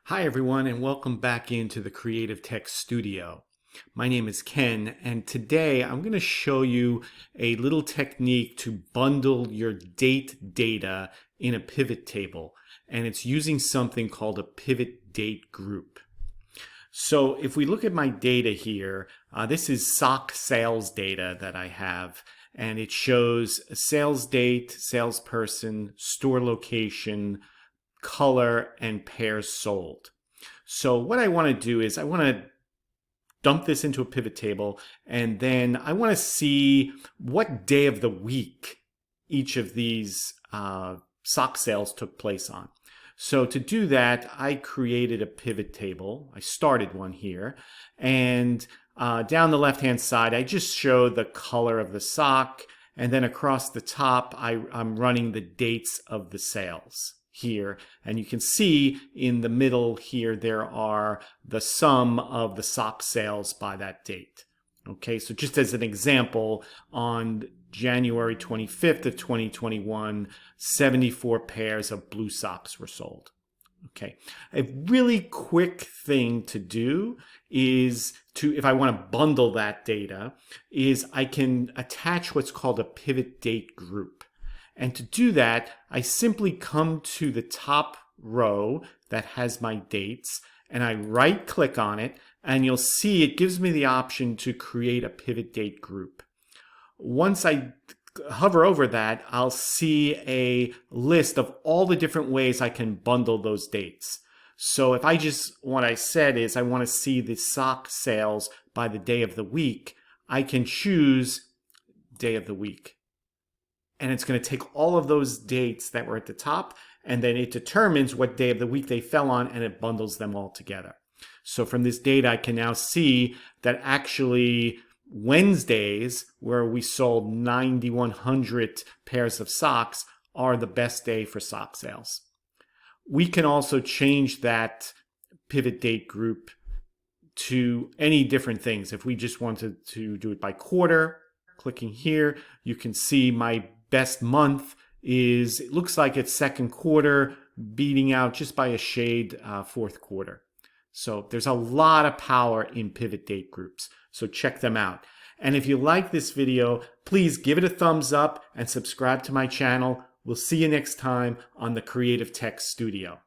Hi everyone, and welcome back into the Creative Text Studio. My name is Ken, and today I'm going to show you a little technique to bundle your date data in a pivot table, and it's using something called a pivot date group. So if we look at my data here, this is sock sales data that I have, and it shows a sales date, salesperson, store location, color, and pairs sold. So what I want to do is I want to dump this into a pivot table, and then I want to see what day of the week each of these sock sales took place on. So to do that, I created a pivot table. I started one here, and down the left-hand side, I just show the color of the sock, and then across the top, I'm running the dates of the sales here, and you can see in the middle here there are the sum of the sock sales by that date. Okay, so just as an example, on January 25th of 2021, 74 pairs of blue socks were sold. Okay, a really quick thing to do is if I want to bundle that data, is I can attach what's called a pivot date group. And to do that, I simply come to the top row that has my dates, and I right-click on it, and you'll see it gives me the option to create a pivot date group. Once I hover over that, I'll see a list of all the different ways I can bundle those dates. So if what I said is I want to see the sock sales by the day of the week, I can choose day of the week. And it's going to take all of those dates that were at the top, and then it determines what day of the week they fell on, and it bundles them all together. So from this data, I can now see that actually Wednesdays, where we sold 9,100 pairs of socks, are the best day for sock sales. We can also change that pivot date group to any different things. If we just wanted to do it by quarter, clicking here, you can see my best month it looks like it's second quarter, beating out just by a shade fourth quarter. So there's a lot of power in pivot date groups. So check them out. And if you like this video, please give it a thumbs up and subscribe to my channel. We'll see you next time on the Creative Text Studio.